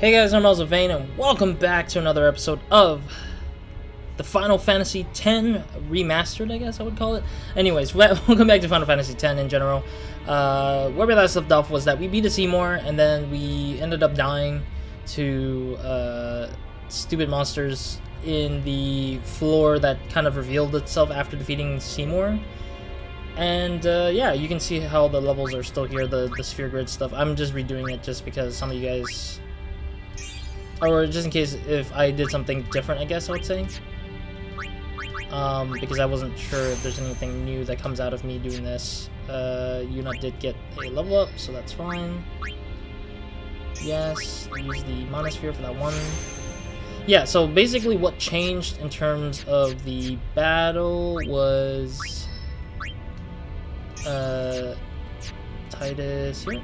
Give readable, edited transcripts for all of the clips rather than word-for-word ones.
Hey guys, I'm RozaldVaneGAME and welcome back to another episode of the Final Fantasy X Remastered, I guess I would call it. Anyways, welcome back to Final Fantasy X in general. Where we last left off was that we beat a Seymour and then we ended up dying to stupid monsters in the floor that kind of revealed itself after defeating Seymour. And yeah, you can see how the levels are still here, the sphere grid stuff. I'm just redoing it just because some of you guys... or just in case if I did something different, I guess I would say. Because I wasn't sure if there's anything new that comes out of me doing this. Yuna did get a level up, so that's fine. Yes, use the Monosphere for that one. Yeah, so basically what changed in terms of the battle was... Titus here.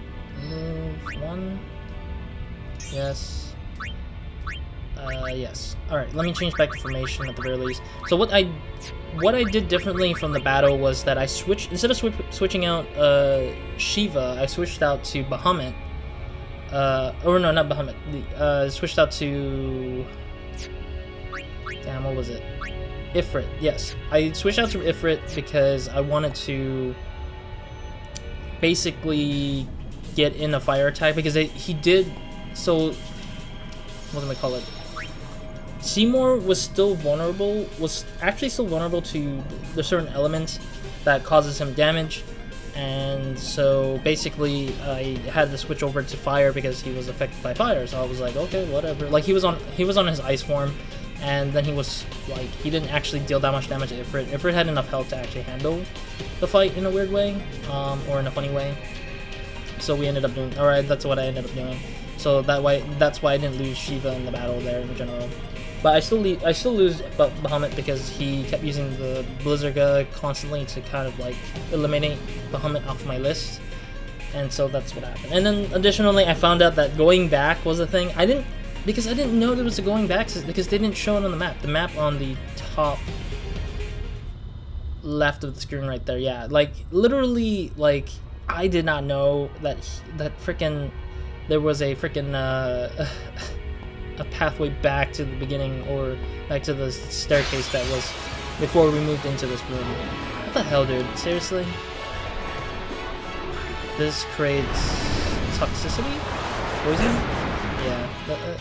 Move one. Yes. Yes. Alright, let me change back to formation at the very least. So what I did differently from the battle was that I switched, instead of switching out Shiva, I switched out to Bahamut. Or no, not Bahamut. Switched out to... damn, what was it? Ifrit, yes. I switched out to Ifrit because I wanted to basically get in a fire attack, because he did... so... what do I call it? Seymour was still vulnerable, to the certain elements that causes him damage, and so basically I had to switch over to fire because he was affected by fire. So I was like, okay, whatever. Like he was on his ice form, and then he was like, he didn't actually deal that much damage to Ifrit. Ifrit had enough health to actually handle the fight in a weird way, or in a funny way. So we ended up doing, alright, that's what I ended up doing. So that's why I didn't lose Shiva in the battle there in general. But I still lose Bahamut because he kept using the Blizzarga constantly to kind of like eliminate Bahamut off my list. And so that's what happened. And then additionally, I found out that going back was a thing. I didn't know there was a going back because they didn't show it on the map. The map on the top left of the screen right there. Yeah, like literally, like I did not know that freaking there was a freaking a pathway back to the beginning, or back to the staircase that was before we moved into this room. What the hell, dude? Seriously? This creates toxicity? Poison? Yeah,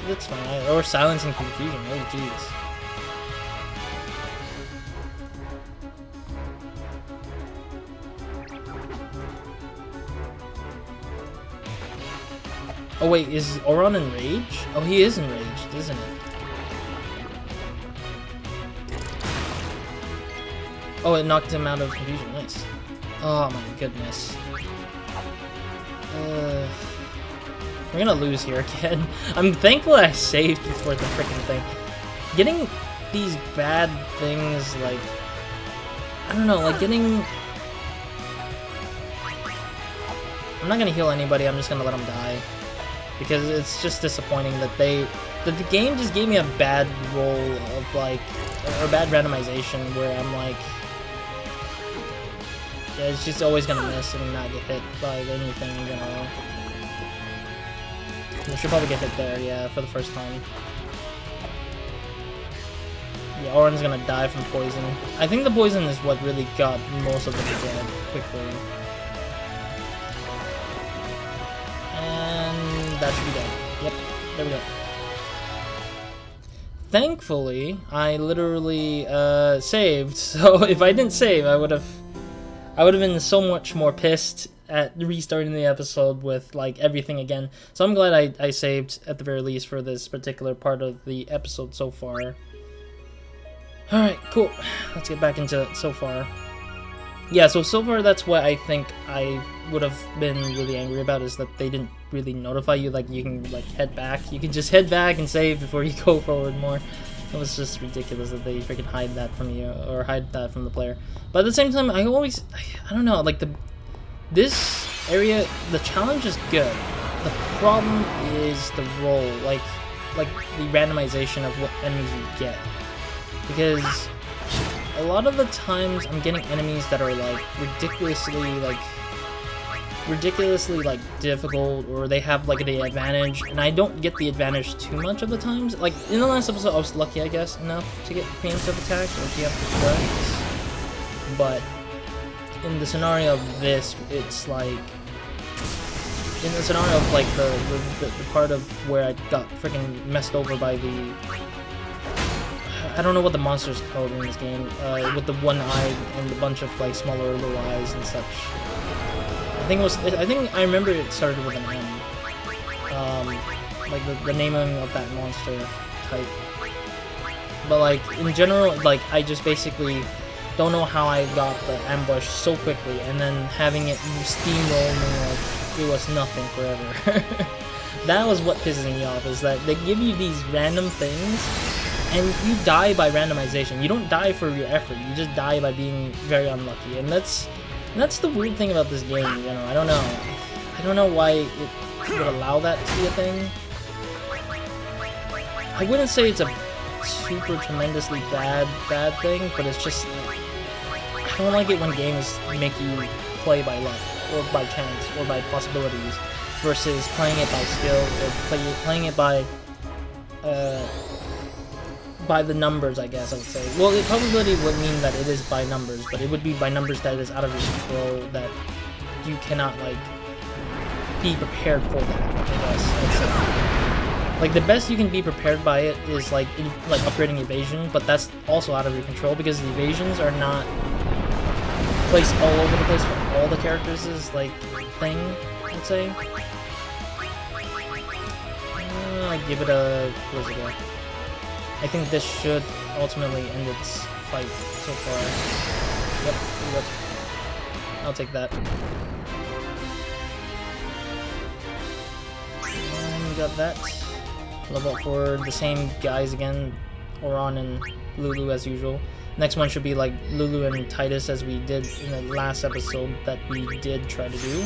that's fine. Or silence and confusion. Oh, jeez. Oh wait, is Auron enraged? Oh, he is enraged, isn't it? Oh, it knocked him out of confusion. Nice. Oh my goodness. We're gonna lose here again. I'm thankful I saved before the freaking thing. Getting these bad things, like... I don't know, like getting... I'm not gonna heal anybody, I'm just gonna let them die. Because it's just disappointing that the game just gave me a bad roll of like, or bad randomization where I'm like, yeah, it's just always gonna miss and not get hit by anything in general. We should probably get hit there, yeah, for the first time. Yeah, Auron's gonna die from poison. I think the poison is what really got most of them dead quickly. That should be dead. Yep, there we go. Thankfully, I literally saved. So if I didn't save, I would have been so much more pissed at restarting the episode with like everything again. So I'm glad I saved at the very least for this particular part of the episode so far. All right, cool. Let's get back into it so far. Yeah, so far that's what I think I would have been really angry about, is that they didn't really notify you, like you can like head back. You can just head back and save before you go forward more. It was just ridiculous that they freaking hide that from you, or hide that from the player. But at the same time, I don't know, like this area, the challenge is good. The problem is the roll, like the randomization of what enemies you get. Because a lot of the times I'm getting enemies that are like ridiculously like ridiculously like difficult, or they have like the advantage, and I don't get the advantage too much of the times. Like in the last episode I was lucky, I guess, enough to get preemptive attacks or preemptive strikes, but in the scenario of this, it's like in the scenario of like the part of where I got freaking messed over by the, I don't know what the monster's called in this game, with the one eye and a bunch of like smaller little eyes and such. I think I remember it started with an M. Like the naming of that monster type. But like in general, like I just basically don't know how I got the ambush so quickly, and then having it steamroll me like it was nothing forever. That was what pisses me off, is that they give you these random things, and you die by randomization. You don't die for your effort, you just die by being very unlucky, and that's the weird thing about this game, you know. I don't know why it would allow that to be a thing. I wouldn't say it's a super tremendously bad thing, but it's just like, I don't like it when games make you play by luck, or by chance, or by possibilities, versus playing it by skill, or playing it by the numbers, I guess I would say. Well, the probability would mean that it is by numbers, but it would be by numbers that is out of your control, that you cannot, like, be prepared for that, I guess. Like, the best you can be prepared by it is, like upgrading evasion, but that's also out of your control, because the evasions are not placed all over the place for all the characters' like, thing, I'd say. I'd give it a... where's it go? I think this should ultimately end its fight so far. Yep. I'll take that. And we got that. Level up for the same guys again, Oron and Lulu as usual. Next one should be like Lulu and Titus, as we did in the last episode that we did try to do.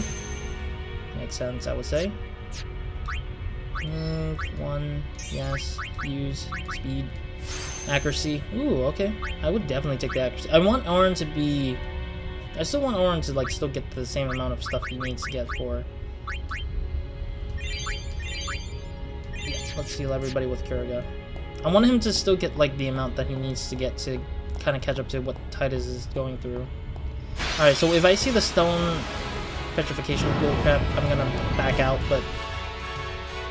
Makes sense, I would say. Move, 1, yes, use, speed, accuracy. Ooh, okay. I would definitely take the accuracy. I want Oren to be... I still want Oren to like still get the same amount of stuff he needs to get for... Yes, let's heal everybody with Kiriga. I want him to still get like the amount that he needs to get to kind of catch up to what Titus is going through. Alright, so if I see the stone petrification bullcrap, I'm gonna back out, but...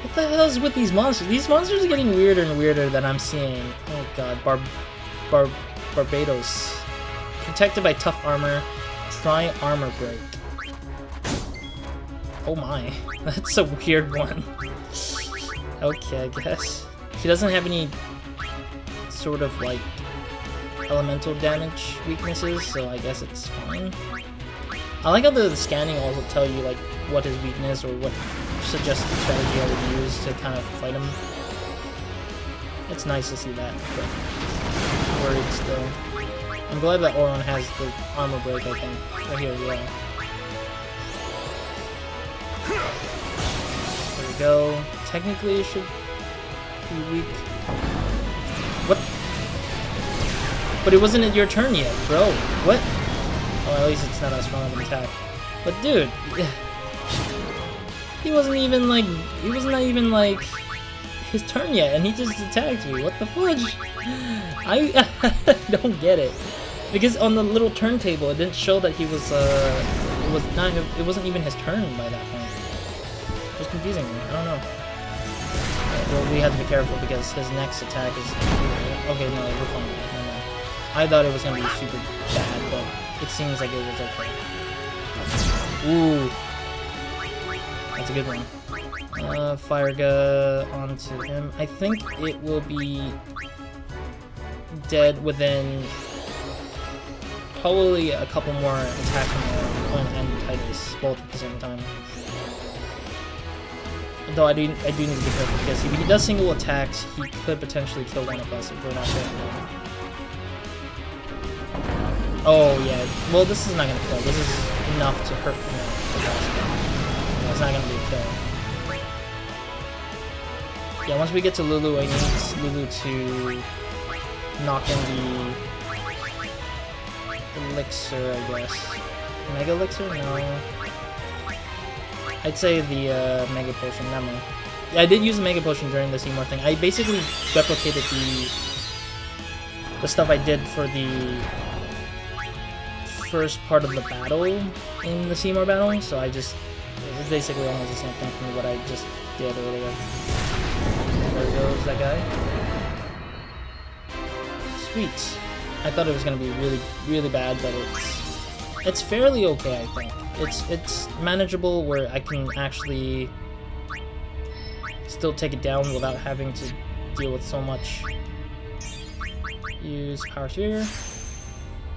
What the hell is with these monsters? These monsters are getting weirder and weirder that I'm seeing. Oh god, Barbados. Protected by tough armor. Try armor break. Oh my, that's a weird one. Okay, I guess. She doesn't have any sort of like elemental damage weaknesses, so I guess it's fine. I like how the scanning also tell you like what his weakness or what suggested strategy I would use to kind of fight him. It's nice to see that, but I'm worried still. I'm glad that Oron has the armor break, I think. Right here, yeah. There we go. Technically it should be weak. What? But it wasn't your turn yet, bro. What? Well, at least it's not as strong of an attack. But dude, he wasn't even like, it was not even like his turn yet, and he just attacked me. What the fudge? I don't get it. Because on the little turntable, it didn't show that he was, it wasn't even his turn by that point. It was confusing me. I don't know. Well, we had to be careful because his next attack is... Okay, no, we're fine. No. I thought it was going to be super bad, but it seems like it was okay. Ooh. That's a good one. Fireга onto him. I think it will be dead within probably a couple more attacks from Owen and Titus, both at the same time. Though I do need to be careful, because if he does single attacks, he could potentially kill one of us if we're not careful. Oh yeah, well this is not gonna kill. This is enough to hurt him. No, it's not gonna be a kill. Yeah, once we get to Lulu, I need Lulu to knock in the elixir, I guess. Mega elixir? No. I'd say the Mega Potion, never mind. Yeah, I did use the Mega Potion during the Seymour thing. I basically replicated the stuff I did for the first part of the battle in the Seymour battle, so it's basically almost the same thing from what I just did earlier. There goes that guy. Sweet. I thought it was gonna be really, really bad, but it's fairly okay, I think. It's manageable where I can actually still take it down without having to deal with so much. Use Power Sphere.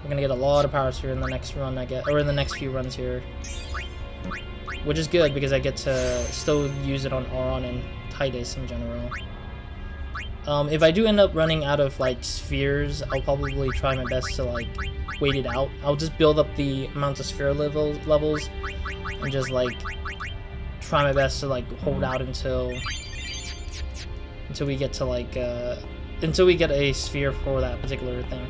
We're gonna get a lot of Power Sphere in the next run, I guess, or in the next few runs here. Which is good because I get to still use it on Auron and Titus in general. If I do end up running out of like spheres, I'll probably try my best to like wait it out. I'll just build up the amount of sphere levels and just like try my best to like hold out until we get to like until we get a sphere for that particular thing.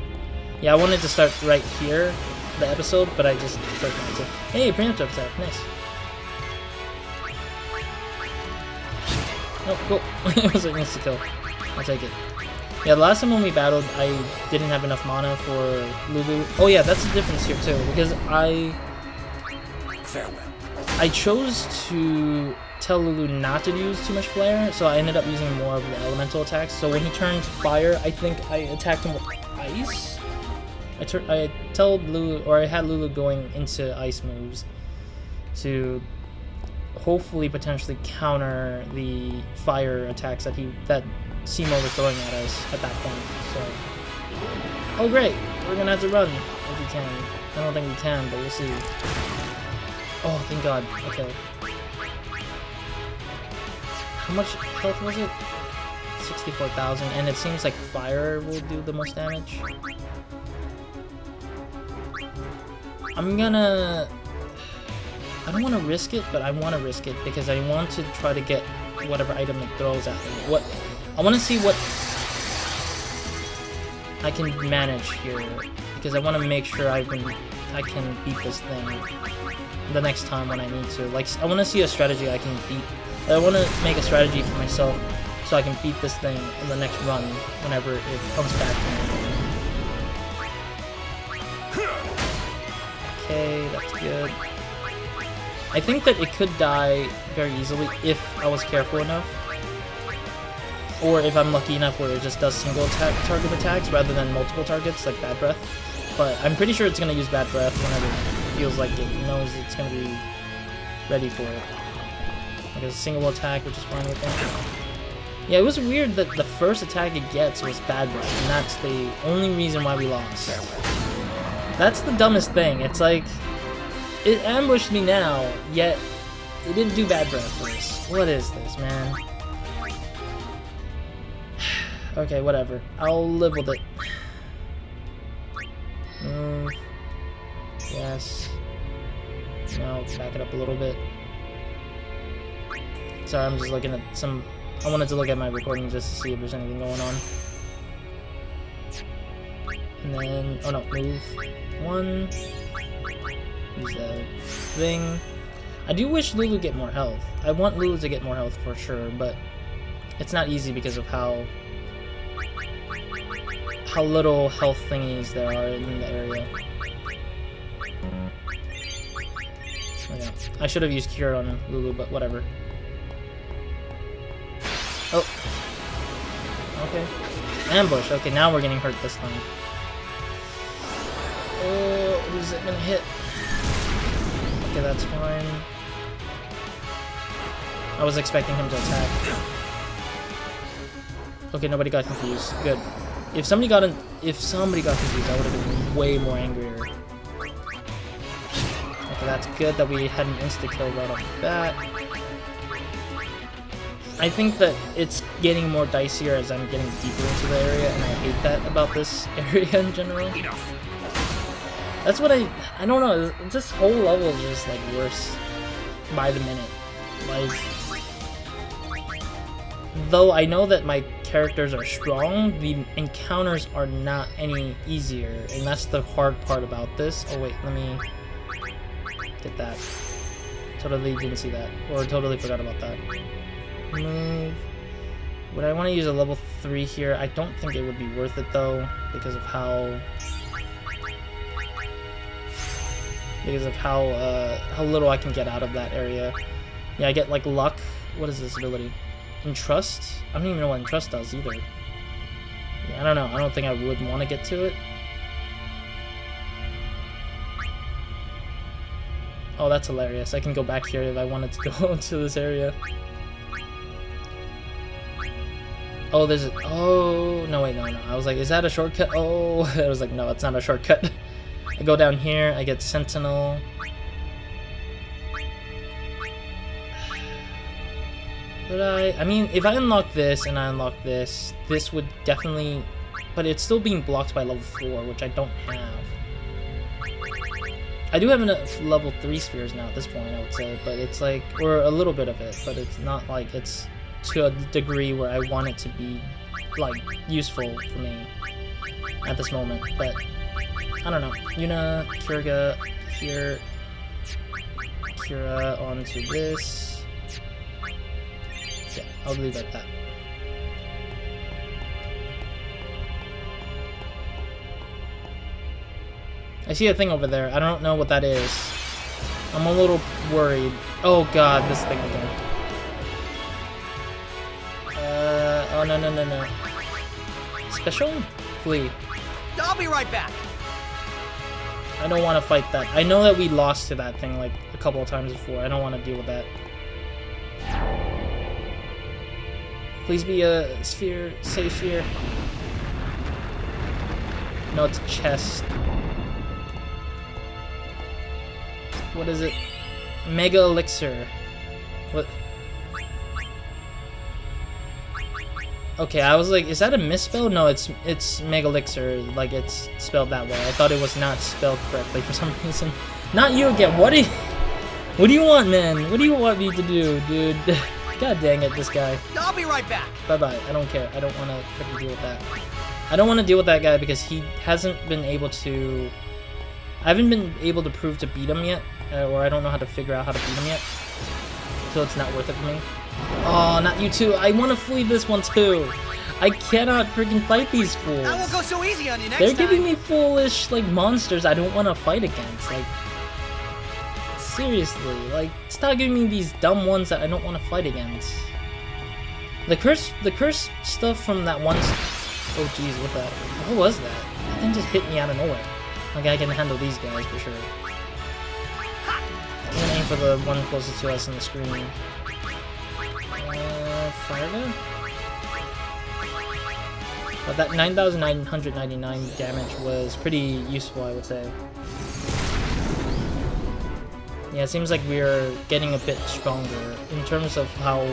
Yeah, I wanted to start right here, the episode, but I just tried not to. Hey, preemptive attack, nice. Oh, cool. It was an insta-kill. I'll take it. Yeah, the last time when we battled, I didn't have enough mana for Lulu. Oh yeah, that's the difference here too, because I chose to tell Lulu not to use too much flare, so I ended up using more of the elemental attacks. So when he turned fire, I think I attacked him with ice. I told Lulu, or I had Lulu going into ice moves to hopefully potentially counter the fire attacks that Seymour was throwing at us at that point. So, oh great, we're gonna have to run if we can. I don't think we can, but we'll see. Oh, thank God. Okay. How much health was it? 64,000, and it seems like fire will do the most damage. I don't want to risk it, but I want to risk it because I want to try to get whatever item it throws at me. I want to see what I can manage here because I want to make sure I can beat this thing the next time when I need to. Like, I want to see a strategy I can beat. I want to make a strategy for myself so I can beat this thing in the next run whenever it comes back to me. Okay, that's good. I think that it could die very easily if I was careful enough. Or if I'm lucky enough where it just does single target attacks rather than multiple targets, like Bad Breath. But I'm pretty sure it's going to use Bad Breath whenever it feels like it knows it's going to be ready for it. Like a single attack, which is fine with it. Yeah, it was weird that the first attack it gets was Bad Breath, and that's the only reason why we lost. That's the dumbest thing. It's like, it ambushed me now, yet it didn't do Bad Breath first. What is this, man? Okay, whatever. I'll live with it. Yes. Now, back it up a little bit. Sorry, I'm just looking at some... I wanted to look at my recording just to see if there's anything going on. And then... Oh no, move. One. Use the thing. I do wish Lulu get more health. I want Lulu to get more health for sure, but it's not easy because of how little health thingies there are in the area. Okay. I should have used Cure on Lulu, but whatever. Oh. Okay. Ambush. Okay, now we're getting hurt this time. Oh, who's it gonna hit? Okay, that's fine. I was expecting him to attack. Okay, nobody got confused. Good. If somebody got confused, I would have been way more angrier. Okay, that's good that we had an insta-kill right off the bat. I think that it's getting more dicier as I'm getting deeper into the area, and I hate that about this area in general. That's what I don't know, this whole level is just like worse by the minute. Like, though I know that my characters are strong, the encounters are not any easier, and that's the hard part about this. Oh wait, let me get that. Totally didn't see that. Or totally forgot about that. Move. Would I want to use a level 3 here? I don't think it would be worth it though, because of how little I can get out of that area. Yeah, I get like luck. What is this ability? Entrust? I don't even know what Entrust does either. Yeah, I don't know. I don't think I would want to get to it. Oh, that's hilarious. I can go back here if I wanted to go to this area. Oh, there's a... Oh, no, wait, no. I was like, is that a shortcut? Oh, I was like, no, it's not a shortcut. I go down here, I get Sentinel. But I mean, if I unlock this and I unlock this, this would definitely... But it's still being blocked by level 4, which I don't have. I do have enough level 3 spheres now at this point, I would say, but it's like... Or a little bit of it, but it's not like it's to a degree where I want it to be, like, useful for me at this moment, but... I don't know. Yuna, Kiriga here. Kira onto this. Yeah, I'll leave it at that. I see a thing over there. I don't know what that is. I'm a little worried. Oh god, this thing again. Oh no. Special? Flee. I'll be right back. I don't want to fight that. I know that we lost to that thing like a couple of times before. I don't want to deal with that. Please be a sphere. Safe sphere. No, it's a chest. What is it? Mega Elixir. What? Okay, I was like, is that a misspell? No, it's Mega Elixir, like it's spelled that way. I thought it was not spelled correctly for some reason. Not you again. What do you want, man? What do you want me to do, dude? God dang it, this guy. I'll be right back. Bye-bye. I don't care. I don't want to freaking deal with that. I don't want to deal with that guy because he hasn't been able to... I haven't been able to prove to beat him yet, or I don't know how to figure out how to beat him yet. So it's not worth it for me. Oh, not you too. I want to flee this one too. I cannot freaking fight these fools. I won't go so easy on you next They're giving me foolish, like, monsters I don't want to fight against. Like, seriously. Like, stop giving me these dumb ones that I don't want to fight against. The curse stuff from that one... Oh, jeez, what was that? That thing just hit me out of nowhere. Like, I can handle these guys for sure. I'm gonna aim for the one closest to us on the screen. Fire gun? But that 9,999 damage was pretty useful, I would say. Yeah, it seems like we're getting a bit stronger in terms of how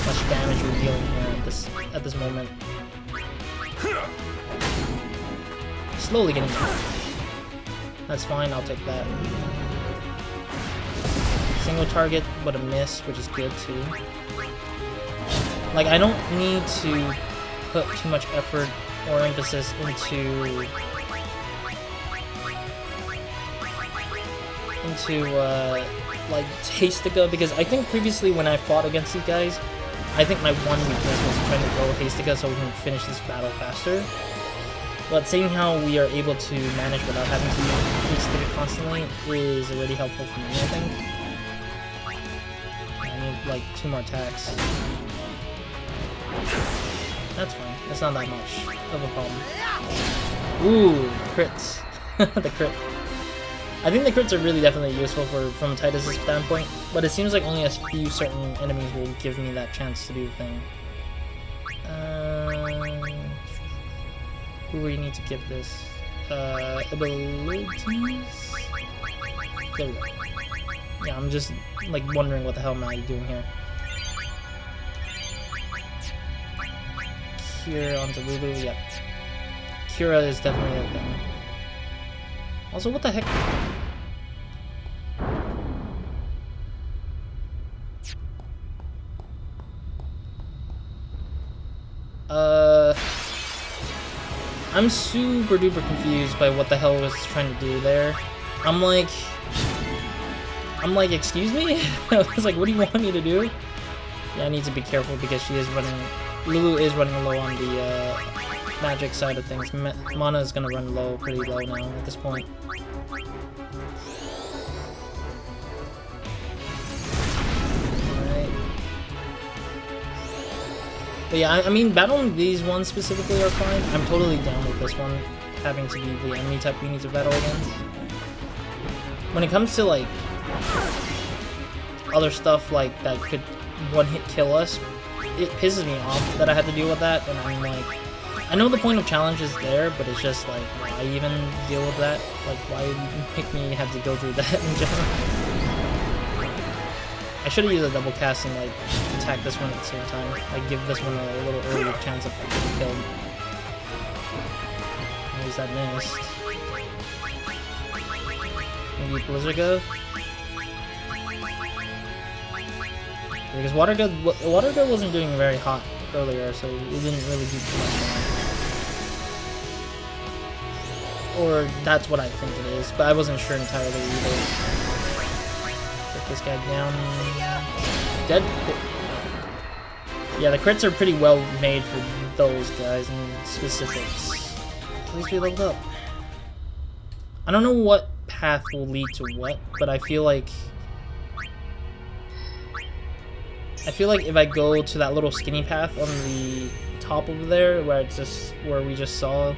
much damage we're dealing here at this moment. Slowly getting better. That's fine, I'll take that. Single target, but a miss, which is good too. Like, I don't need to put too much effort or emphasis into like Hastica, because I think previously when I fought against these guys, I think my one weakness was trying to go Hastica so we can finish this battle faster. But seeing how we are able to manage without having to use Hastica constantly is already helpful for me, I think. I need like 2 more attacks. That's fine. That's not that much of a problem. Ooh, crits. The crit. I think the crits are really definitely useful from Titus's standpoint, but it seems like only a few certain enemies will give me that chance to do the thing. Who do we need to give this? Abilities? There we go. Yeah, I'm just like wondering what the hell am I doing here. Kira onto Lulu, yep. Kira is definitely a thing. Also, what the heck? I'm super duper confused by what the hell I was trying to do there. I'm like... I'm like, excuse me? I was like, what do you want me to do? Yeah, I need to be careful because she is running... Lulu is running low on the magic side of things. Mana is gonna run low, pretty low now at this point. Alright. But yeah, I mean, battling these ones specifically are fine. I'm totally down with this one having to be the enemy type we need to battle against. When it comes to, like, other stuff, like, that could one-hit kill us, it pisses me off that I had to deal with that, and I'm like, I know the point of challenge is there, but it's just like, why even deal with that? Like, why make me have to go through that in general? I should have used a double cast and, like, attack this one at the same time. Like, give this one a little earlier chance of getting killed. At least that missed. Maybe Blizzard go? Because Water Gun wasn't doing very hot earlier, so it didn't really do too much damage. Or that's what I think it is, but I wasn't sure entirely either. Get this guy down. Dead? Yeah, the crits are pretty well made for those guys in specifics. At least we leveled up. I don't know what path will lead to what, but I feel like if I go to that little skinny path on the top over there, where we just saw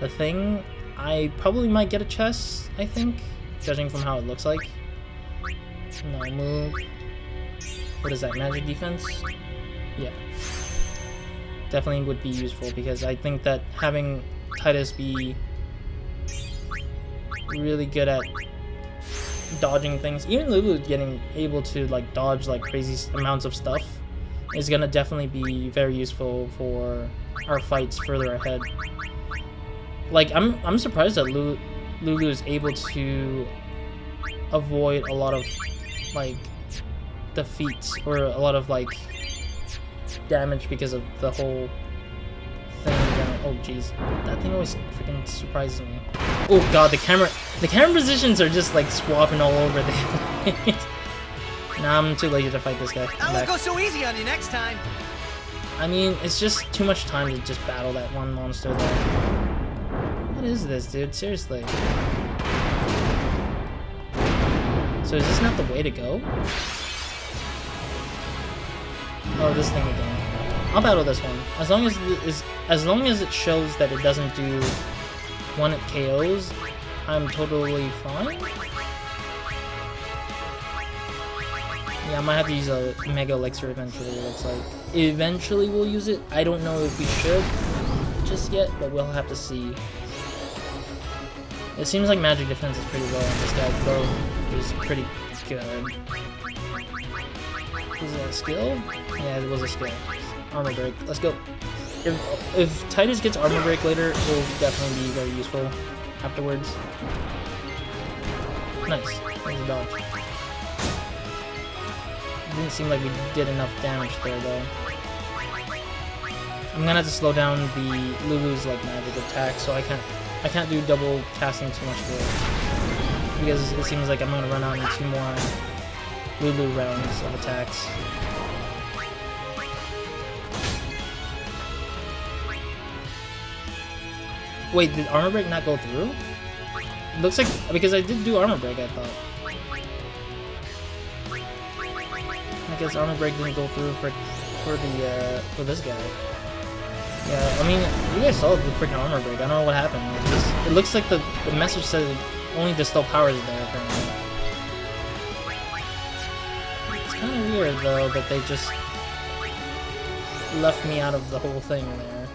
the thing, I probably might get a chest, I think, judging from how it looks like. No move. What is that, magic defense? Yeah. Definitely would be useful, because I think that having Titus be really good at dodging things, even Lulu getting able to like dodge like crazy amounts of stuff, is gonna definitely be very useful for our fights further ahead. Like I'm surprised that Lulu is able to avoid a lot of like defeats or a lot of like damage because of the whole thing. Oh jeez, that thing always freaking surprises me. Oh god, the camera positions are just like swapping all over the place. Nah, I'm too lazy to fight this guy. I won't go so easy on you next time. I mean, it's just too much time to just battle that one monster there. What is this, dude? Seriously. So is this not the way to go? Oh, this thing again. I'll battle this one. As long as it shows that it doesn't do one-hit KOs, I'm totally fine. Yeah, I might have to use a Mega Elixir eventually, it looks like. Eventually we'll use it. I don't know if we should just yet, but we'll have to see. It seems like magic defense is pretty low on this guy, though. He's pretty good. Was it a skill? Yeah, it was a skill. Armor break. Let's go. If Titus gets armor break later, it will definitely be very useful afterwards. Nice. There's a dodge. Didn't seem like we did enough damage there though. I'm gonna have to slow down the Lulu's like magic attack, so I can't do double casting too much for it, because it seems like I'm gonna run out in 2 more Lulu rounds of attacks. Wait, did armor break not go through? It looks like, because I did do armor break, I thought. I guess armor break didn't go through for this guy. Yeah, I mean, you guys saw the freaking armor break. I don't know what happened. It looks like the message says only distill powers is there apparently. It's kind of weird though that they just left me out of the whole thing there.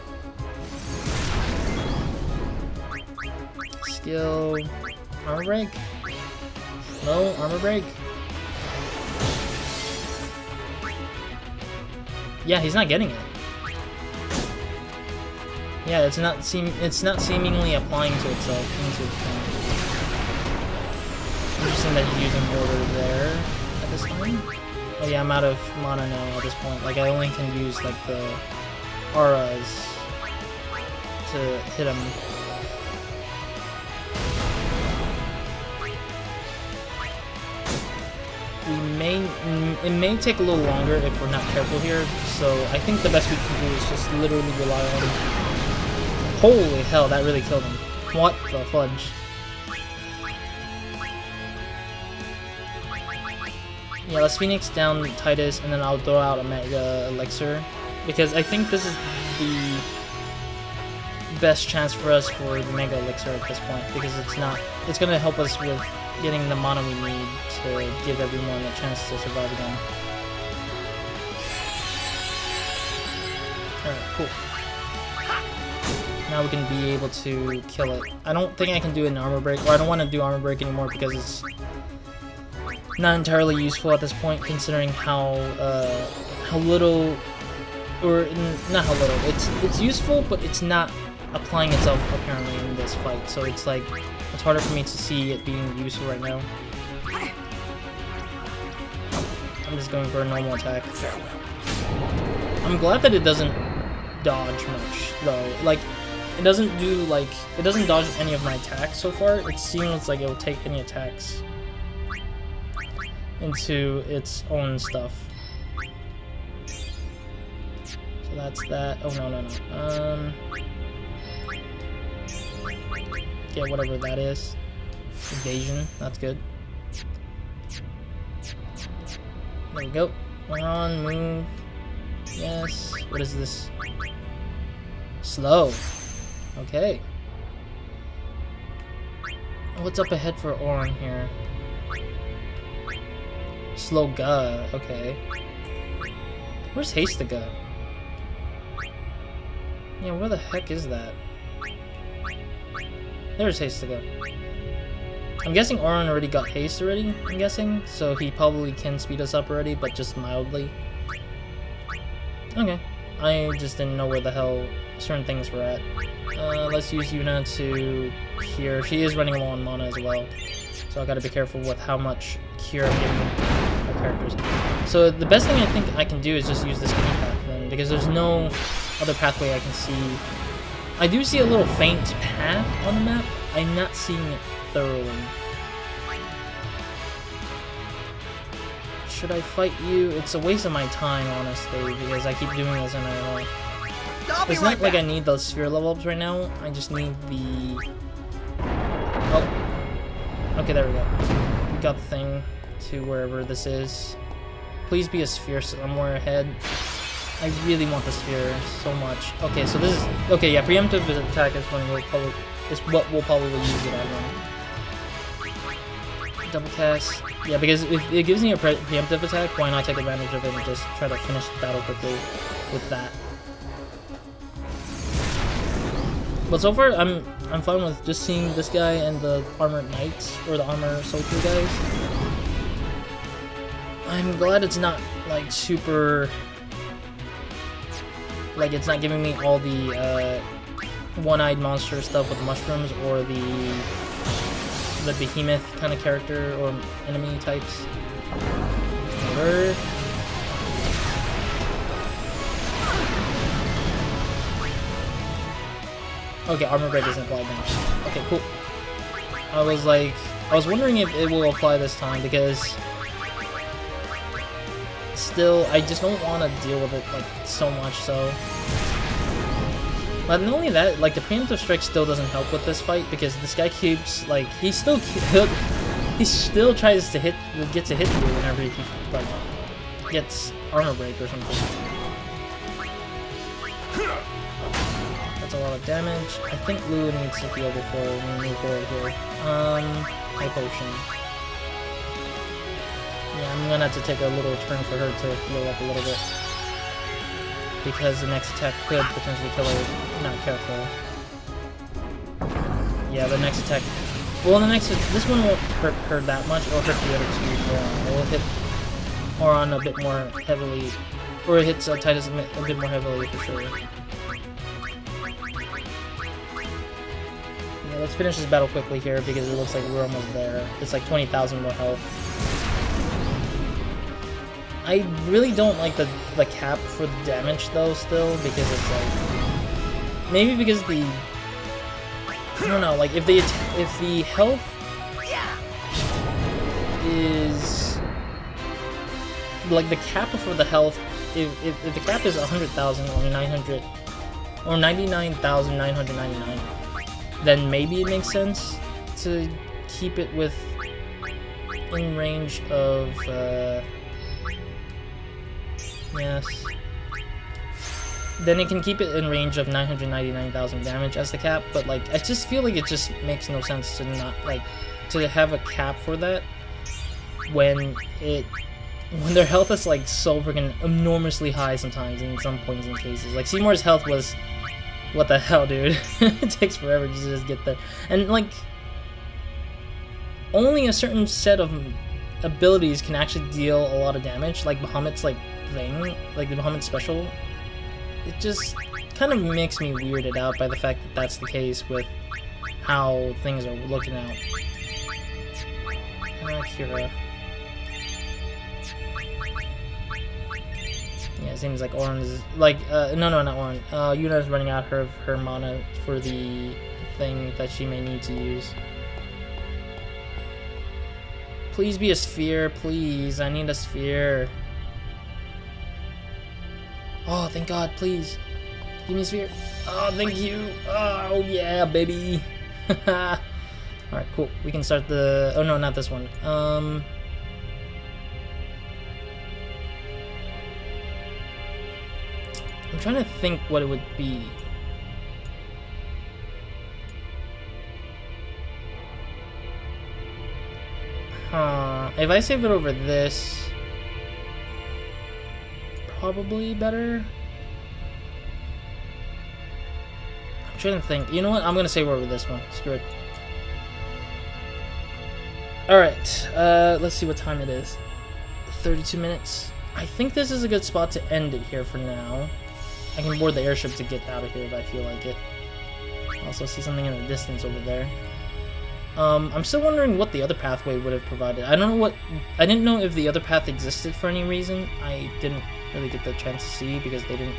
Skill, armor break? No, armor break? Yeah, he's not getting it. Yeah, it's not seemingly applying to itself into the thing. Interesting that he's using order there at this time. Oh yeah, I'm out of mana now at this point. Like I only can use like the auras to hit him. it may take a little longer if we're not careful here. So I think the best we can do is just literally rely on him. Holy hell, that really killed him. What the fudge? Yeah, let's Phoenix down Titus, and then I'll throw out a Mega Elixir, because I think this is the best chance for us for the Mega Elixir at this point, because it's gonna help us with getting the mana we need to give everyone a chance to survive again. Alright, cool. Now we can be able to kill it. I don't think I can do an armor break, or I don't want to do armor break anymore because it's not entirely useful at this point, considering how little, or not how little. It's useful, but it's not applying itself apparently in this fight. So it's like it's harder for me to see it being useful right now. I'm just going for a normal attack. I'm glad that it doesn't dodge much though. Like it doesn't dodge any of my attacks so far. It seems like it will take any attacks into its own stuff. So that's that. Oh no. Yeah, whatever that is. Evasion, that's good. There we go. We're on, move. Yes. What is this? Slow. Okay. What's up ahead for Orin here? Slow Ga, okay. Where's Haste Ga? Yeah, where the heck is that? There's Haste Ga. I'm guessing Orin already got haste already, I'm guessing, so he probably can speed us up already, but just mildly. Okay. I just didn't know where the hell certain things were at. Let's use Yuna to cure. She is running low on mana as well, so I gotta be careful with how much cure I'm giving my characters. So the best thing I think I can do is just use this mini path then, because there's no other pathway I can see. I do see a little faint path on the map. I'm not seeing it thoroughly. Should I fight you? It's a waste of my time, honestly, because I keep doing this and I don't. It's not like I need those sphere level ups right now. I just need the... Oh. Okay, there we go. We got the thing to wherever this is. Please be a sphere somewhere ahead. I really want the sphere so much. Okay, so this is... Okay, yeah, preemptive attack is when we'll probably... is what we'll probably use it on. Double cast. Yeah, because if it gives me a preemptive attack, why not take advantage of it and just try to finish the battle quickly with that. But so far, I'm fine with just seeing this guy and the armored knights, or the armor soldier guys. I'm glad it's not, like, super... Like, it's not giving me all the, one-eyed monster stuff with mushrooms, or the behemoth kind of character or enemy types. Whatever. Okay, armor break doesn't apply now. Okay, cool. I was wondering if it will apply this time, because still, I just don't want to deal with it like so much so. But not only that, like, the preemptive strike still doesn't help with this fight, because this guy keeps, like, he still tries to get to hit you whenever he, like, gets armor break or something. That's a lot of damage. I think Lulu needs to heal before we move forward here. High potion. Yeah, I'm gonna have to take a little turn for her to heal up a little bit, because the next attack could potentially kill her. Not careful. Yeah, the next attack. Well, this one won't hurt her that much, or hurt the other two. It will hit Oron a bit more heavily, or it hits Titus a bit more heavily for sure. Yeah, let's finish this battle quickly here, because it looks like we're almost there. It's like 20,000 more health. I really don't like the cap for the damage though still, because it's like, maybe because the, I don't know, like if the health is like the cap for the health, if the cap is 100,000 or 900 or 99,999, then maybe it makes sense to keep it with in range of yes. Then it can keep it in range of 999,000 damage as the cap, but like I just feel like it just makes no sense to not like to have a cap for that when their health is like so freaking enormously high sometimes in some points and cases. Like Seymour's health was, what the hell, dude? It takes forever to just get there, and like only a certain set of abilities can actually deal a lot of damage, like Bahamut's like thing, like the Bahamut special. It just kind of makes me weirded out by the fact that that's the case with how things are looking out. Kira. Yeah, it seems like Oren is like no, not Oren. Yuna is running out of her mana for the thing that she may need to use. Please be a sphere, please. I need a sphere. Oh, thank God, please. Give me a sphere. Oh, thank you. Oh, yeah, baby. Alright, cool. We can start the... Oh, no, not this one. I'm trying to think what it would be. If I save it over this... probably better. I'm trying to think. You know what? I'm gonna save over this one. Screw it. Alright, let's see what time it is. 32 minutes. I think this is a good spot to end it here for now. I can board the airship to get out of here if I feel like it. I also see something in the distance over there. I'm still wondering what the other pathway would have provided. I don't know what... I didn't know if the other path existed for any reason. I didn't really get the chance to see because they didn't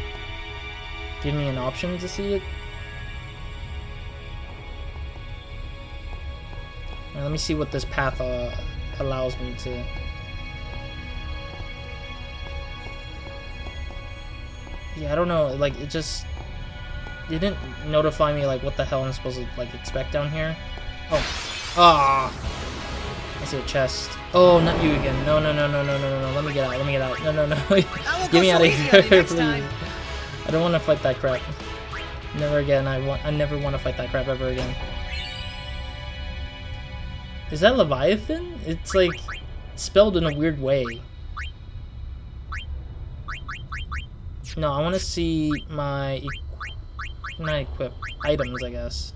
give me an option to see it. Now, let me see what this path allows me to... Yeah, I don't know, like, it just... It didn't notify me, like, what the hell I'm supposed to, like, expect down here. Oh. Ah! I see a chest. Oh, not you again. No. Let me get out. No. Get me out of here, please. I don't want to fight that crap. Never again. I never want to fight that crap ever again. Is that Leviathan? It's like spelled in a weird way. No, I want to see my not equip items, I guess.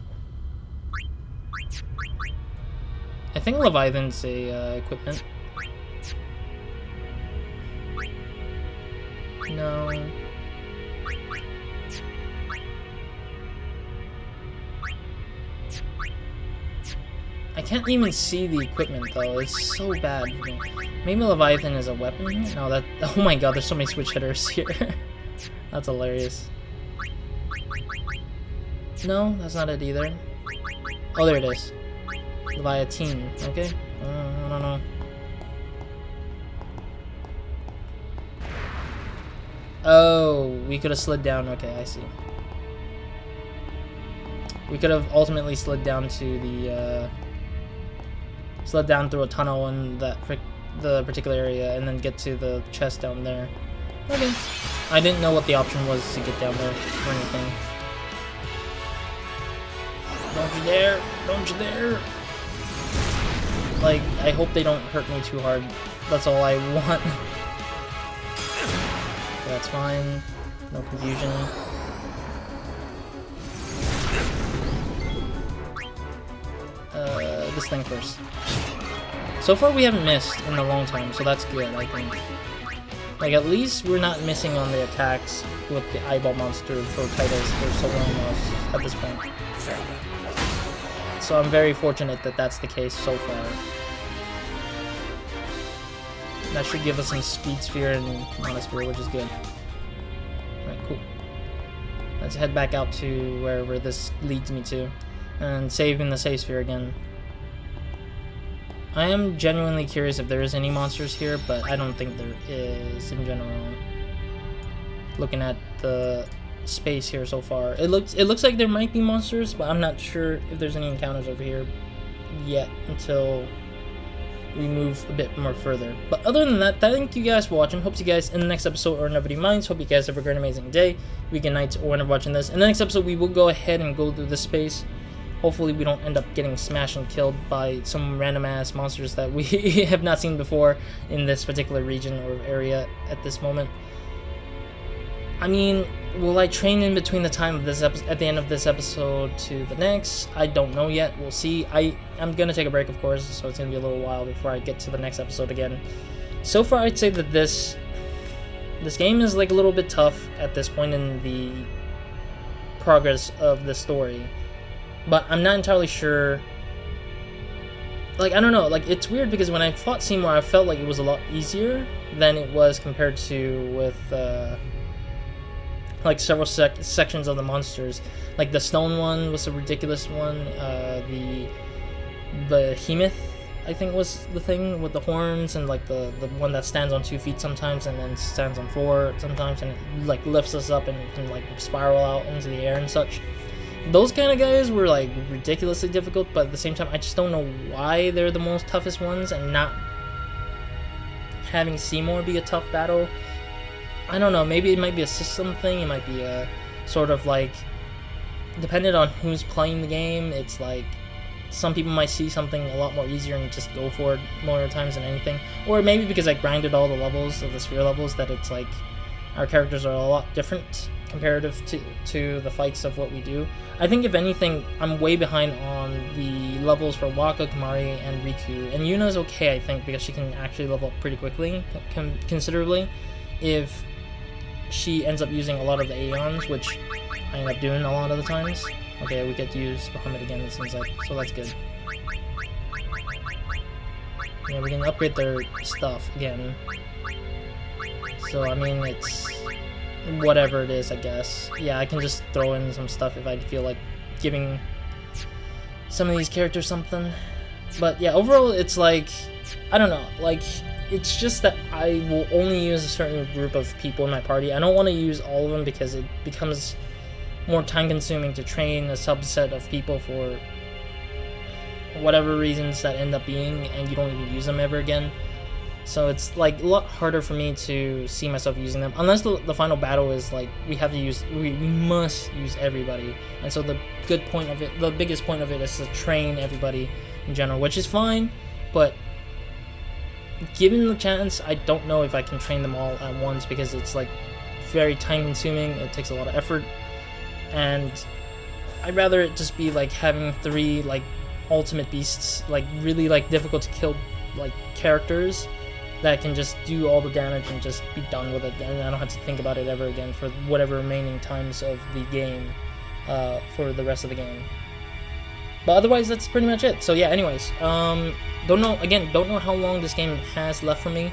I think Leviathan's a equipment. No. I can't even see the equipment though. It's so bad for me. Maybe Leviathan is a weapon here? No, that... Oh my god, there's so many switch hitters here. That's hilarious. No, that's not it either. Oh, there it is. Leviathan, okay? I don't know. Oh, we could have slid down. Okay, I see. We could have ultimately slid down to the, slid down through a tunnel in that the particular area and then get to the chest down there. Okay. I didn't know what the option was to get down there or anything. Don't you dare! Don't you dare! Like, I hope they don't hurt me too hard. That's all I want. That's fine. No confusion. This thing first. So far we haven't missed in a long time, so that's good, I think. Like, at least we're not missing on the attacks with the eyeball monster for Titus for so long at this point. So I'm very fortunate that that's the case so far. That should give us some speed sphere and mana sphere, which is good. Alright, cool. Let's head back out to wherever this leads me to. And save in the save sphere again. I am genuinely curious if there is any monsters here, but I don't think there is in general. Looking at the space here so far, it looks like there might be monsters, but I'm not sure if there's any encounters over here yet until we move a bit more further. But other than that, thank you guys for watching. Hope to see you guys in the next episode or Nobody Minds. Hope you guys have a great, amazing day, weekend, night, or whenever watching this. In the next episode, we will go ahead and go through the space. Hopefully we don't end up getting smashed and killed by some random ass monsters that we have not seen before in this particular region or area at this moment. I mean, will I train in between the time of this at the end of this episode to the next? I don't know yet. We'll see. I'm gonna take a break, of course, so it's gonna be a little while before I get to the next episode again. So far, I'd say that this game is like a little bit tough at this point in the progress of the story, but I'm not entirely sure. Like, I don't know. Like, it's weird because when I fought Seymour, I felt like it was a lot easier than it was compared to with like several sections of the monsters. Like the stone one was a ridiculous one. The behemoth, I think, was the thing with the horns, and like the one that stands on 2 feet sometimes and then stands on 4 sometimes, and it like lifts us up and can like spiral out into the air and such. Those kind of guys were like ridiculously difficult, but at the same time I just don't know why they're the most toughest ones, and not having Seymour be a tough battle. I don't know, maybe it might be a system thing, it might be a sort of like, depending on who's playing the game, it's like some people might see something a lot more easier and just go for it more times than anything. Or maybe because I grinded all the levels of the sphere levels, that it's like our characters are a lot different comparative to the fights of what we do. I think if anything, I'm way behind on the levels for Waka, Kamari, and Riku. And Yuna's okay, I think, because she can actually level up pretty quickly, considerably, if she ends up using a lot of the Aeons, which I end up doing a lot of the times. Okay, we get to use Bahamut again, it seems like, so that's good. Yeah, we can upgrade their stuff again. So, I mean, it's whatever it is, I guess. Yeah, I can just throw in some stuff if I feel like giving some of these characters something. But yeah, overall, it's like, I don't know, like, it's just that I will only use a certain group of people in my party. I don't want to use all of them because it becomes more time consuming to train a subset of people for whatever reasons that end up being, and you don't even use them ever again. So it's like a lot harder for me to see myself using them, unless the final battle is like we must use everybody. And so the biggest point of it is to train everybody in general, which is fine, but given the chance, I don't know if I can train them all at once, because it's like very time consuming, it takes a lot of effort, and I'd rather it just be like having 3 like ultimate beasts, like really like difficult to kill like characters that can just do all the damage and just be done with it, and I don't have to think about it ever again for whatever remaining times of the game, for the rest of the game. But otherwise, that's pretty much it. So yeah, anyways, don't know how long this game has left for me.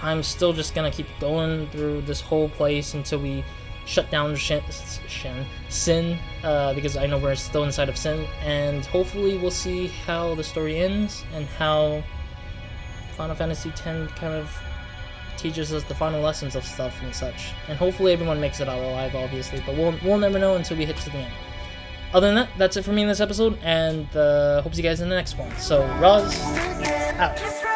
I'm still just gonna keep going through this whole place until we shut down Sin, because I know we're still inside of Sin, and hopefully we'll see how the story ends and how Final Fantasy X kind of teaches us the final lessons of stuff and such. And hopefully everyone makes it out alive, obviously, but we'll never know until we hit to the end. Other than that, that's it for me in this episode, and hope to see you guys in the next one. So, Roz, out.